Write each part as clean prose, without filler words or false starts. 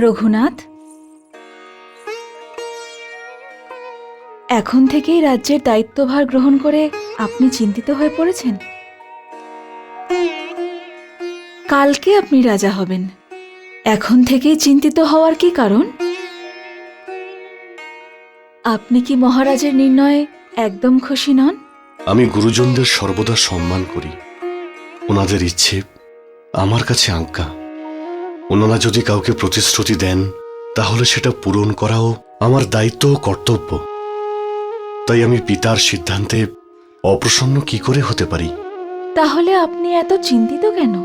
রঘুনাথ, এখন থেকেই রাজ্যের দায়িত্বভার গ্রহণ করে আপনি চিন্তিত হয়ে পড়েছেন। কালকে আপনি রাজা হবেন, এখন থেকেই চিন্তিত হওয়ার কি কারণ? আপনি কি মহারাজের নির্ণয়ে একদম খুশি নন? আমি গুরুজনদের সর্বদা সম্মান করি। ওনাদের ইচ্ছে আমার কাছে আজ্ঞা। ওনারা যদি কাউকে প্রতিশ্রুতি দেন তাহলে সেটা পূরণ করাও আমার দায়িত্ব ও কর্তব্য। তাই আমি পিতার সিদ্ধান্তে অপ্রসন্ন কি করে হতে পারি? তাহলে আপনি এত চিন্তিত কেন?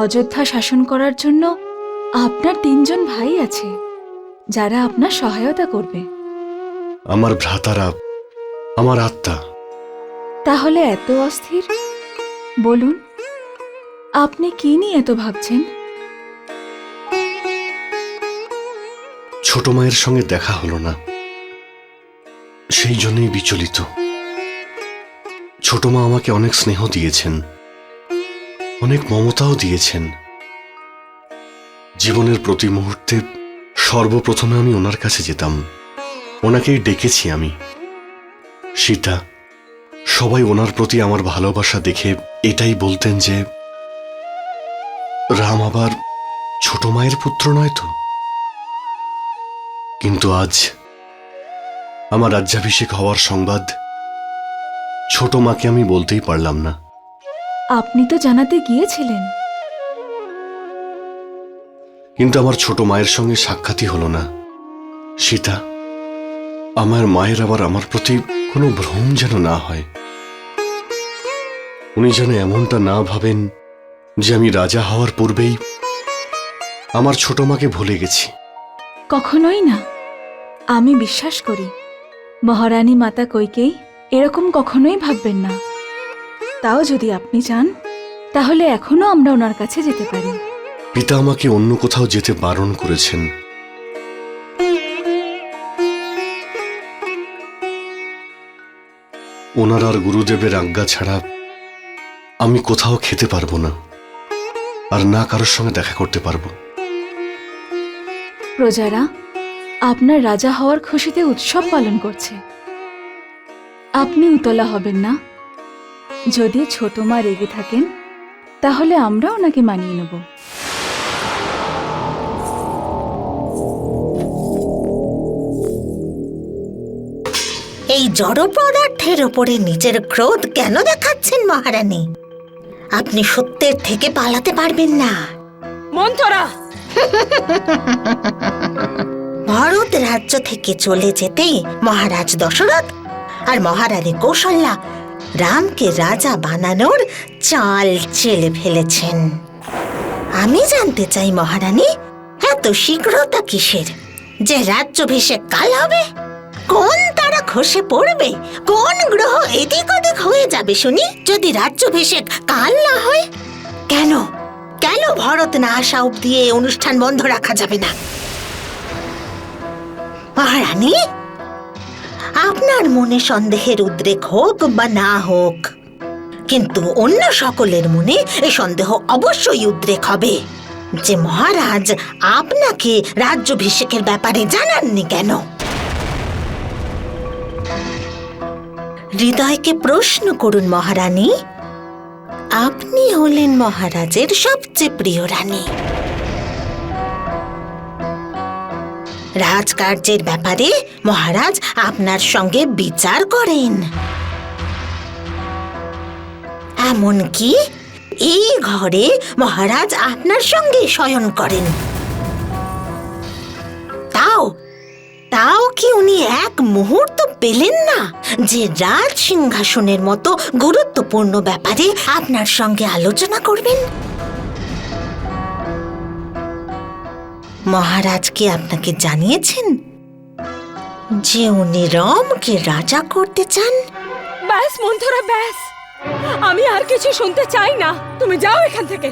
অযোধ্যা শাসন করার জন্য আপনার 3 জন ভাই আছে যারা আপনার সহায়তা করবে। আমার ভ্রাতারা আমার আত্মা। তাহলে এত অস্থির? বলুন, আপনি কি নিয়ে এত ভাবছেন? ছোট মায়ের সঙ্গে দেখা হলো না, সেই জন্যই বিচলিত। ছোট মা আমাকে অনেক স্নেহ দিয়েছেন, অনেক মমতাও দিয়েছেন। জীবনের প্রতি মুহূর্তে সর্বপ্রথমে আমি ওনার কাছে যেতাম, ওনাকেই ডেকেছি আমি। সীতা, সবাই ওনার প্রতি আমার ভালোবাসা দেখে এটাই বলতেন যে রাম আবার ছোট মায়ের পুত্র নয় তো। কিন্তু আজ আমার রাজ্যাভিষেক হওয়ার সংবাদ ছোট মাকে আমি বলতেই পারলাম না। আপনি তো জানাতে গিয়েছিলেন। কিন্তু আমার ছোট মায়ের সঙ্গে সাক্ষাৎই হলো না। সীতা, আমার মায়ের আবার আমার প্রতি কোনো ভ্রম যেন না হয়। উনি যেন এমনটা না ভাবেন যে আমি রাজা হওয়ার পূর্বেই আমার ছোট মাকে ভুলে গেছি। কখনোই না। আমি বিশ্বাস করি মহারানী মাতা কইকেই এরকম কখনোই ভাববেন না। তাও যদি আপনি চান তাহলে এখনো আমরা ওনার কাছে যেতে পারি। পিতা আমাকে অন্য কোথাও যেতে বারণ করেছেন। ওনার আর গুরুদেবের আজ্ঞা ছাড়া আমি কোথাও খেতে পারবো না, আর না কারোর সঙ্গে দেখা করতে পারবো। প্রজারা আপনার রাজা হওয়ার খুশিতে উৎসব পালন করছে। আপনি উতলা হবেন না। যদি ছোট মা রেগে থাকেন তাহলে আমরা ওনাকে মানিয়ে নেব। এই জড় পদার্থের ওপরে নিজের ক্রোধ কেন দেখাচ্ছেন মহারানী? আপনি সত্যের থেকে পালাতে পারবেন না। মন্থরা, ভারত রাজ্য থেকে চলে যেতেই মহারাজ দশরথ আর মহারানী কৌশল্যা রামকে রাজা বানানোর চাল চেলে ফেলেছেন। আমি জানতে চাই মহারানী, এত শীঘ্রতা কিসের? যে রাজ্যাভিষেক কাল হবে? কোন তারা খসে পড়বে? কোন গ্রহ এদিক ওদিক হয়ে যাবে শুনি যদি রাজ্যাভিষেক কাল না হয়? কেন কেন ভরত না আসা অব্দি এই অনুষ্ঠান বন্ধ রাখা যাবে না? মহারানী, আপনার মনে সন্দেহের উদ্রেক হোক বা না হোক, কিন্তু অন্য সকলের মনে এই সন্দেহ অবশ্যই উদ্রেক হবে যে মহারাজ আপনাকে রাজ্যাভিষেকের ব্যাপারে জানাননি কেন। হৃদয়কে প্রশ্ন করুন মহারানী। আপনি হলেন মহারাজের সবচেয়ে প্রিয় রানী। রাজকার্যের ব্যাপারে মহারাজ আপনার সঙ্গে বিচার করেন, এমনকি এই ঘরে মহারাজ আপনার সঙ্গে শয়ন করেন। তাও কি উনি এক মুহূর্ত পেলেন না যে রাজ সিংহাসনের মতো গুরুত্বপূর্ণ ব্যাপারে আপনার সঙ্গে আলোচনা করবেন? মহারাজ কি আপনাকে জানিয়েছেন যে উনি রামকে রাজা করতে চান? ব্যাস মন্থরা, ব্যাস। আমি আর কিছু শুনতে চাই না, তুমি যাও এখান থেকে।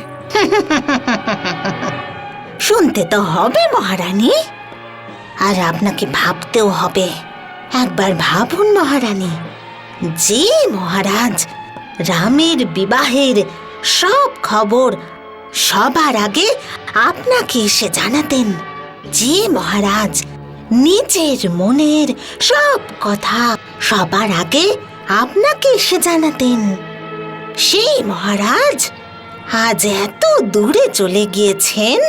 শুনতে তো হবে মহারানী, আর আপনাকে ভাবতেও হবে। একবার ভাবুন মহারানী, যে মহারাজ রামের বিবাহের সব খবর সবার আগে আপনাকে এসে জানাতেন, যে মহারাজ নিজের মনের সব কথা সবার আগে আপনাকে এসে জানাতেন, সেই মহারাজ আজ এত দূরে চলে গিয়েছেন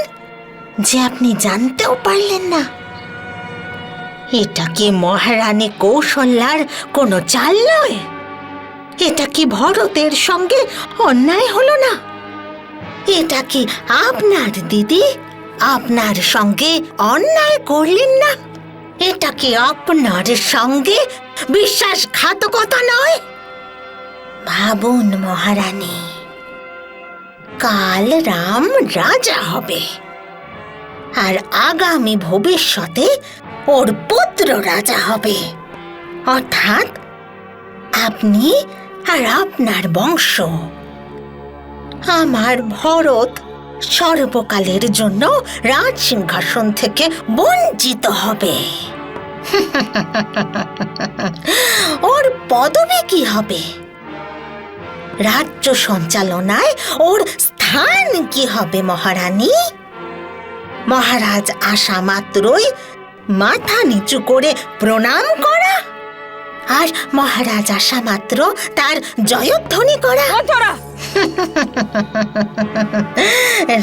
যে আপনি জানতেও পারলেন না। এটা কি মহারানী কৌশল্যার কোনো চাল নয়? এটা কি ভরতের সঙ্গে অন্যায় হলো না? এটা কি আপনার দিদি আপনার সঙ্গে অন্যায় করলেন না? এটা কি আপনার সঙ্গে বিশ্বাসঘাতকতা নয়? ভাবুন মহারানী, কাল রাম রাজা হবে, আর আগামী ভবিষ্যতে ওর পুত্র রাজা হবে, অর্থাৎ আপনি আর আপনার বংশ। আমার ভরত সর্বকালের জন্য রাজসিংহাসন থেকে বঞ্চিত হবে। ওর পদবি কি হবে? রাজ্য সঞ্চালনায় ওর স্থান কি হবে মহারানী? মহারাজ আসা মাত্রই মাথা নিচু করে প্রণাম করা, আর মহারাজ আসা মাত্র তার জয়ধ্বনি করা। মন্থরা,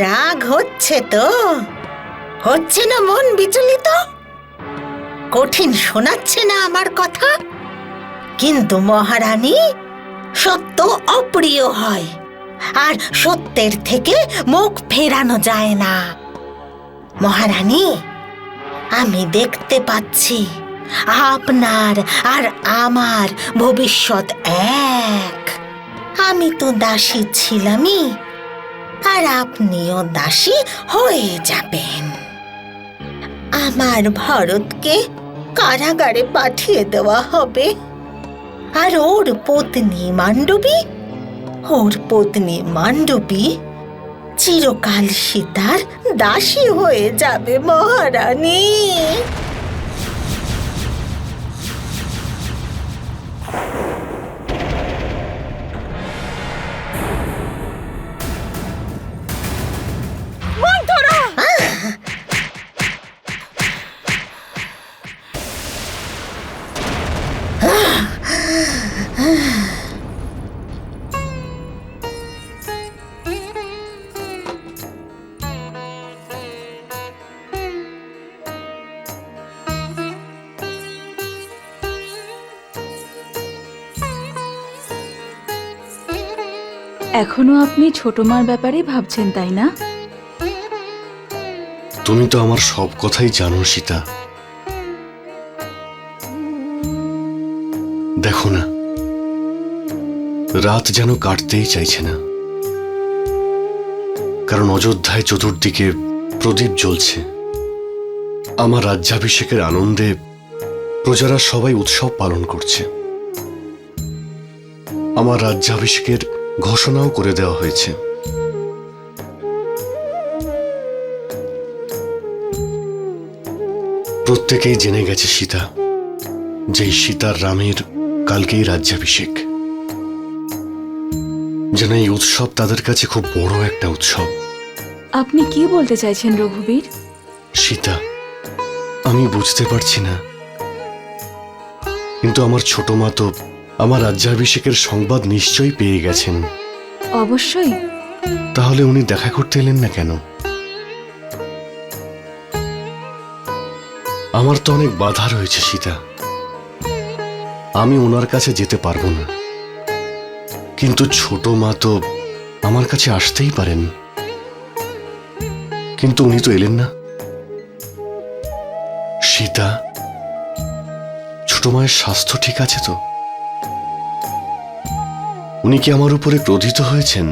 রাগ হচ্ছে তো? হচ্ছে না মন বিচলিত? কঠিন শোনাচ্ছে না আমার কথা? কিন্তু মহারানী, সত্য অপ্রিয় হয়, আর সত্যের থেকে মুখ ফেরানো যায় না। মহারানী, আমি দেখতে পাচ্ছি আপনার আর আমার ভবিষ্যৎ এক। আমি তো দাসী ছিলামই, আর আপনিও দাসী হয়ে যাবেন। আমার ভরতকে কারাগারে পাঠিয়ে দেওয়া হবে, আর ওর পত্নী মান্ডবী চিরকাল সীতার দাসী হয়ে যাবে মহারানী। মন্থরা! এখনো আপনি ছোট মার ব্যাপারে ভাবছেন, তাই না? তুমি তো আমার সব কথাই জানো সীতা। দেখো না, রাত যেন কাটতেই চাইছে না, কারণ অযোধ্যায় চতুর্দিকে প্রদীপ জ্বলছে। আমার রাজ্যাভিষেকের আনন্দে প্রজারা সবাই উৎসব পালন করছে। আমার রাজ্যাভিষেকের ঘোষণাও করে দেওয়া হয়েছে। প্রত্যেকেই জেনে গেছে সীতা, যে সীতার রামের কালকেই রাজ্যাভিষেক। যেন এই উৎসব তাদের কাছে খুব বড় একটা উৎসব। আপনি কি বলতে চাইছেন রঘুবীর? সীতা, আমি বুঝতে পারছি না, কিন্তু আমার ছোট মা তো আমার রাজ্যাভিষেকের সংবাদ নিশ্চয়ই পেয়ে গেছেন। অবশ্যই। তাহলে উনি দেখা করতে এলেন না কেন? আমার তো অনেক বাধা রয়েছে সীতা, আমি ওনার কাছে যেতে পারবো না। কিন্তু ছোট মা তো আমার কাছে আসতেই পারেন, কিন্তু উনি তো এলেন না। সীতা, ছোট মায়ের স্বাস্থ্য ঠিক আছে তো? উনি কি আমার উপরে ক্রোধিত হয়েছেন?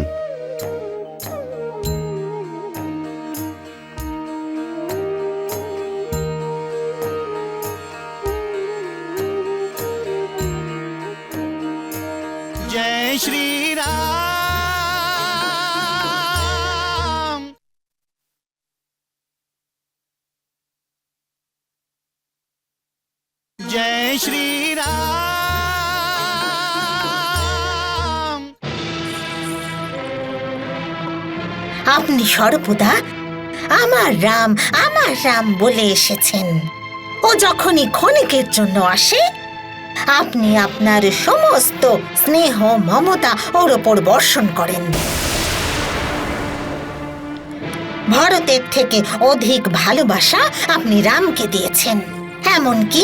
শ্রীরাম। জয় শ্রীরাম। আপনি সর্বদা আমার রাম বলে এসেছেন। ও যখনই ক্ষণিকের জন্য আসে, আপনি আপনার সমস্ত স্নেহ মমতা ওর ওপর বর্ষণ করেন। ভরতের থেকে অধিক ভালোবাসা আপনি রামকে দিয়েছেন। এমনকি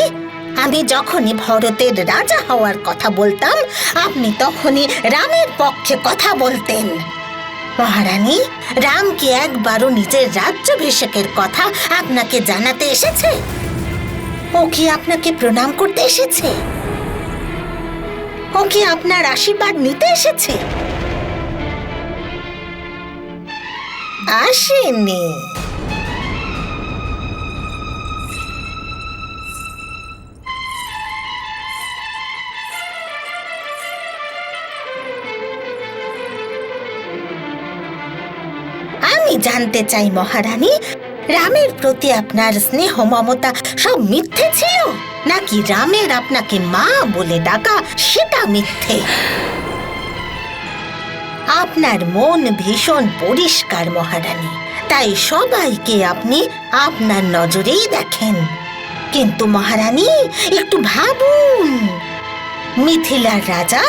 আমি যখনই ভরতের রাজা হওয়ার কথা বলতাম, আপনি তখনই রামের পক্ষে কথা বলতেন। মহারানী, রাম কি একবারও নিজের রাজ্যাভিষেকের কথা আপনাকে জানাতে এসেছে? ও কি আপনাকে প্রণাম করতে এসেছে? ও কি আপনার আশীর্বাদ নিতে এসেছে? আসেনি। আমি জানতে চাই মহারানী, রামের প্রতি আপনার স্নেহ মমতা সব মিথ্যে ছিল, নাকি রামের আপনাকে মা বলে ডাকা সেটা মিথ্যে? আপনার মন ভীষণ পরিষ্কার মহারানী, তাই সবাইকে আপনি আপনার নজরেই দেখেন। কিন্তু মহারানী, একটু ভাবুন, মিথিলার রাজা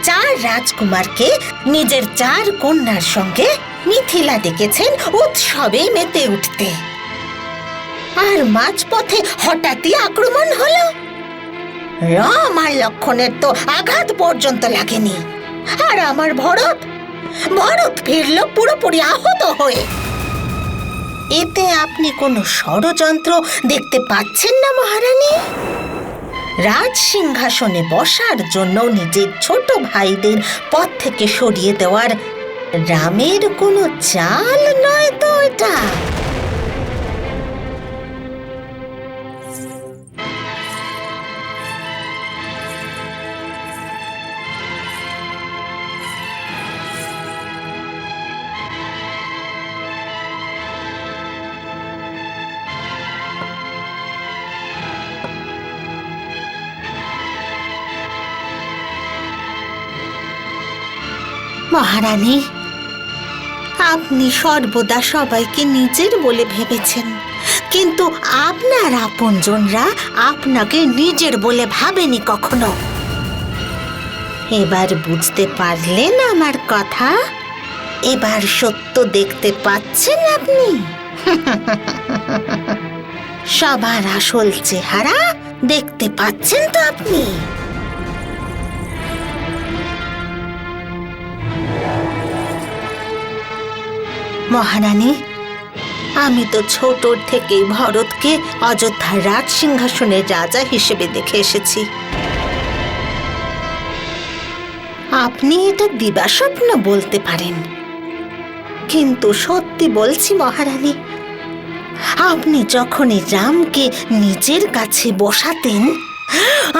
4 রাজকুমারকে নিজের 4 কন্যার সঙ্গে মিথিলা ডেকেছেন উৎসবে মেতে উঠতে, আর মাঝপথে হঠাৎই আক্রমণ হলো। রাম আর লক্ষণের তো আঘাত পর্যন্ত লাগেনি, আর আমার ভরত ফিরল পুরোপুরি আহত হয়ে। এতে আপনি কোনো ষড়যন্ত্র দেখতে পাচ্ছেন না মহারানী? রাজ সিংহাসনে বসার জন্য নিজের ছোট ভাইদের পথ থেকে সরিয়ে দেওয়ার রামের কোনো চাল নয় তো এটা? মহারানী, আপনি সর্বদা সবাইকে নিজের বলে ভেবেছেন, কিন্তু আপনার আপনজনরা আপনাকে নিজের বলে ভাবেনি কখনো। এবার বুঝতে পারলেন আমার কথা? এবার সত্য দেখতে পাচ্ছেন আপনি? সবার আসল চেহারা দেখতে পাচ্ছেন তো আপনি? মহারানী, আমি তো ছোট থেকেই ভরতকে অযোধ্যার রাজ সিংহাসনের রাজা হিসেবে দেখে এসেছি। আপনি এটা দিবাস্বপ্ন বলতে পারেন, কিন্তু সত্যি বলছি মহারানী, আপনি যখনই রামকে নিজের কাছে বসাতেন,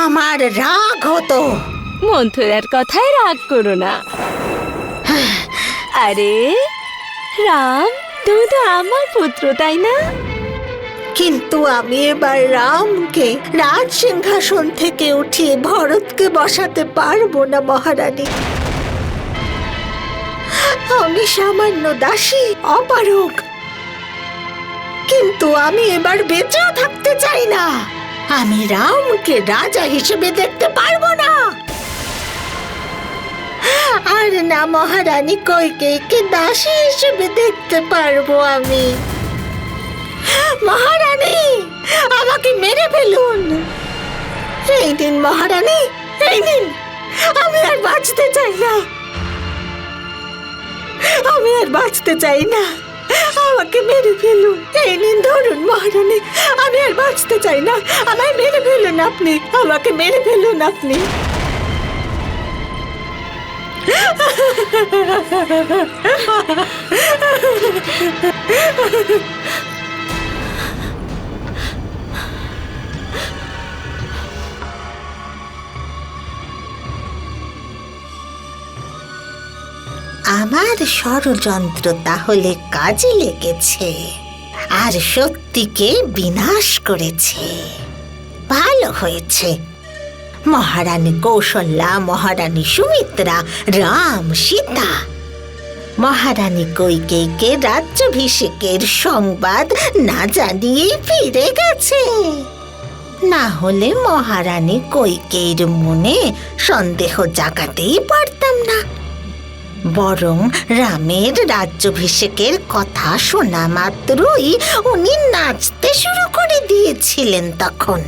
আমার রাগ হতো। মন্থরার কথায় রাগ করো না। আরে রাম, তুমি তো আমার পুত্র, তাই না? কিন্তু আমি এবার রামকে রাজ সিংহাসন থেকে উঠিয়ে ভরতকে বসাতে পারবো না মহারানী। আমি সামান্য দাসী, অপারগ, কিন্তু আমি এবার বেঁচেও থাকতে চাই না। আমি রামকে রাজা হিসেবে দেখতে পারবো না। আর না মহারানী কইকেয়ীকে দাসী হিসেবে দেখতে পারবো আমি। মহারানী, আমাকে মেরে ফেলুন। এই দিন মহারানী, এই দিন। আমি আর বাঁচতে চাই না, আমি আর বাঁচতে চাই না। আমাকে মেরে ফেলুন, এই নিন ধরুন মহারানী। আমি আর বাঁচতে চাই না, আমায় মেরে ফেলুন আপনি, আমাকে মেরে ফেলুন আপনি। আমার ষড়যন্ত্র তাহলে কাজে লেগেছে আর সত্যিকে বিনাশ করেছে। ভালো হয়েছে। মহারানী কৌশল্যা, মহারানী সুমিত্রা, রাম, সীতা মহারানী কৈকেয়ীকে রাজ্যাভিষেকের সংবাদ না জানিয়েই ফিরে গেছে। না হলে মহারানী কৈকেয়ীর মনে সন্দেহ জাগাতেই পারতাম না। বরং রামের রাজ্যাভিষেকের কথা শোনা মাত্রই উনি নাচতে শুরু করে দিয়েছিলেন তখন।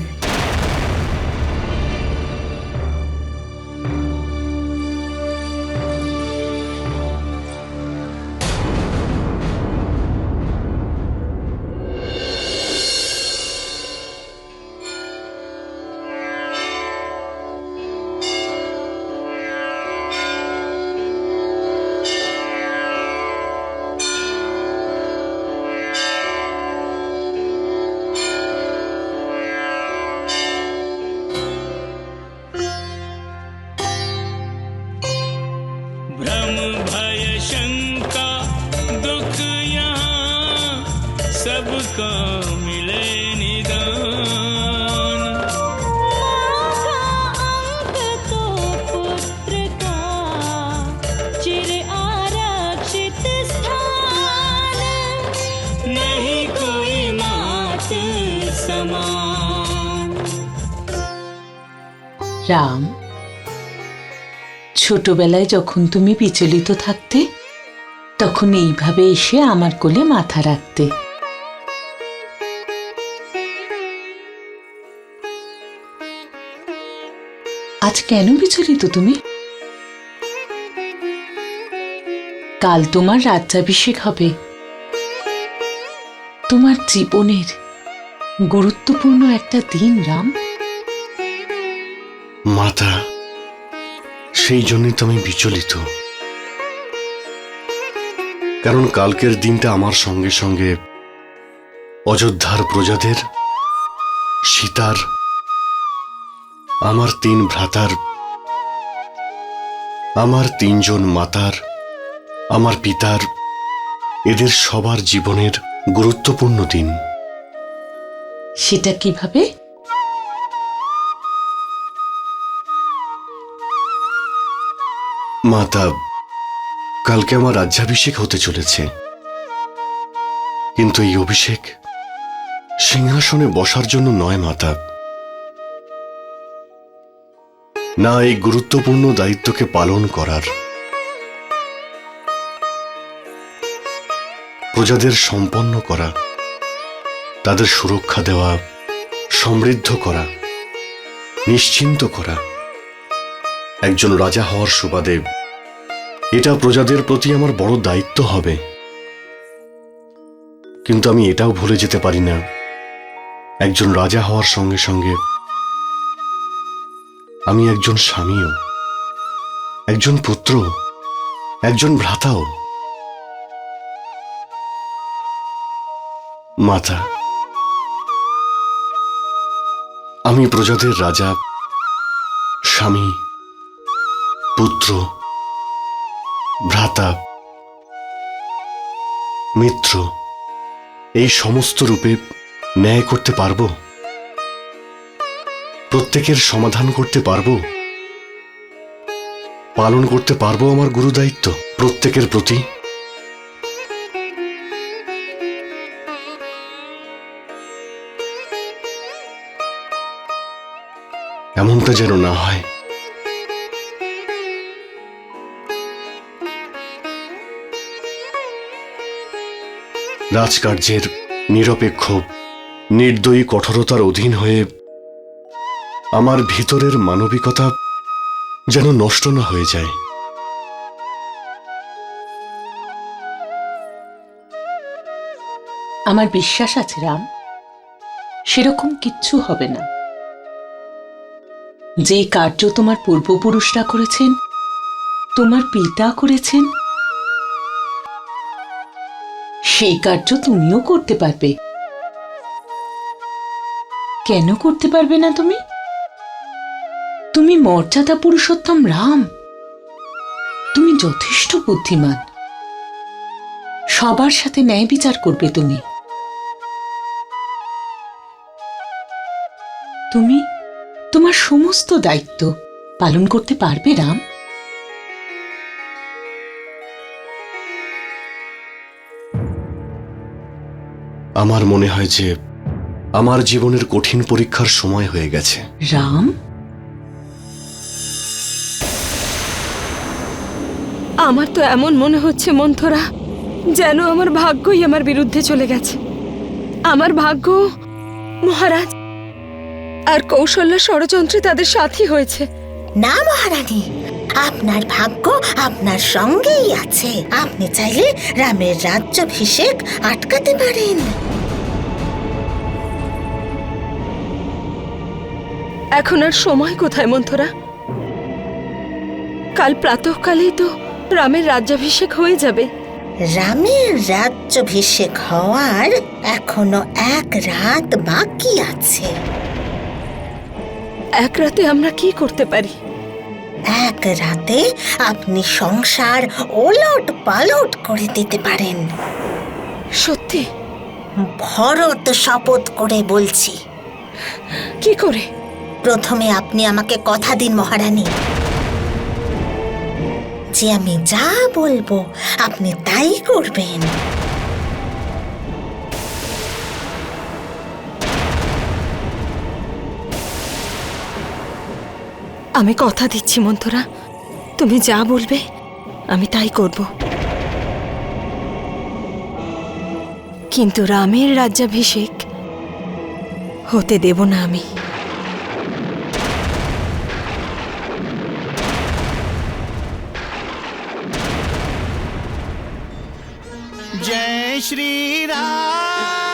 भ्रम भय शंका दुख यहाँ सबका मिले निदान। माँ का अंक तो पुत्र का चिर आरक्षित स्थान, नहीं कोई मात समान। রাম, ছোটবেলায় যখন তুমি বিচলিত থাকতে তখন এইভাবে এসে আমার কোলে মাথা রাখতে। আজ কেন বিচলিত তুমি? কাল তোমার রাজ্যাভিষেক হবে। তোমার জীবনের গুরুত্বপূর্ণ একটা দিন রাম। মাতা, সেই জন্যই তো আমি বিচলিত। কারণ কালকের দিনটা আমার সঙ্গে সঙ্গে অযোধ্যার প্রজাদের, সীতার, আমার 3 ভ্রাতার, আমার 3 জন মাতার, আমার পিতার, এদের সবার জীবনের গুরুত্বপূর্ণ দিন। সেটা কিভাবে? মাতা, কালকে আমার রাজ্যাভিষেক হতে চলেছে, কিন্তু এই অভিষেক সিংহাসনে বসার জন্য নয় মাতা। না, এই গুরুত্বপূর্ণ দায়িত্বকে পালন করার, প্রজাদের সম্পন্ন করা, তাদের সুরক্ষা দেওয়া, সমৃদ্ধ করা, নিশ্চিন্ত করা। একজন রাজা হওয়ার সুবাদে এটা প্রজাদের প্রতি আমার বড় দায়িত্ব হবে। কিন্তু আমি এটাও ভুলে যেতে পারি না, একজন রাজা হওয়ার সঙ্গে সঙ্গে আমি একজন স্বামীও, একজন পুত্র, একজন ভ্রাতাও। মাতা, আমি প্রজাদের রাজা, স্বামী, পুত্র, ভ্রাতা, মিত্র, এই সমস্ত রূপে ন্যায় করতে পারবো? প্রত্যেকের সমাধান করতে পারবো? পালন করতে পারবো আমার গুরু দায়িত্ব প্রত্যেকের প্রতি? এমনটা যেন না হয়। রাজকার্যের নিরপেক্ষ, নির্দয়ী কঠোরতার অধীন হয়ে আমার ভিতরের মানবিকতা যেন নষ্ট না হয়ে যায়। আমার বিশ্বাস আছে রাম, সেরকম কিচ্ছু হবে না। যে কার্য তোমার পূর্বপুরুষরা করেছেন, তোমার পিতা করেছেন, সেই কার্য তুমিও করতে পারবে। কেন করতে পারবে না তুমি? তুমি মর্যাদা পুরুষোত্তম রাম, তুমি যথেষ্ট বুদ্ধিমান। সবার সাথে ন্যায় বিচার করবে তুমি। তুমি তোমার সমস্ত দায়িত্ব পালন করতে পারবে রাম? আমার মনে হয় যে আমার জীবনের কঠিন পরীক্ষার সময় হয়ে গেছে। রাম, আমার তো এমন মনে হচ্ছে মন্থরা, যেন আমার ভাগ্যই আমার বিরুদ্ধে চলে গেছে। আমার ভাগ্য মহারাজ আর কৌশল্যা ষড়যন্ত্রে তাদের সাথী হয়েছে। না মহারানী, আপনার ভাগ্য আপনার সঙ্গেই আছে। আপনি চাইলে রামের রাজ্যাভিষেক আটকাতে পারেন। এখন আর সময় কোথায় মন্থরা? কাল প্রাতঃকালেই তো রামের রাজ্যাভিষেক হয়ে যাবে। রামের রাজ্যাভিষেক হওয়ার এখনো এক রাত বাকি আছে। এক রাতে আমরা কি করতে পারি? এক রাতে আপনি সংসার ওলট পালট করে দিতে পারেন। সত্যি? ভরত শপথ করে বলছি। কি করে? প্রথমে আপনি আমাকে কথা দিন মহারানী, যে আমি যা বলবো আপনি তাই করবেন। আমি কথা দিচ্ছি মন্থরা, তুমি যা বলবে আমি তাই করব। কিন্তু রামের রাজ্যাভিষেক হতে দেব না আমি। जय श्री राम।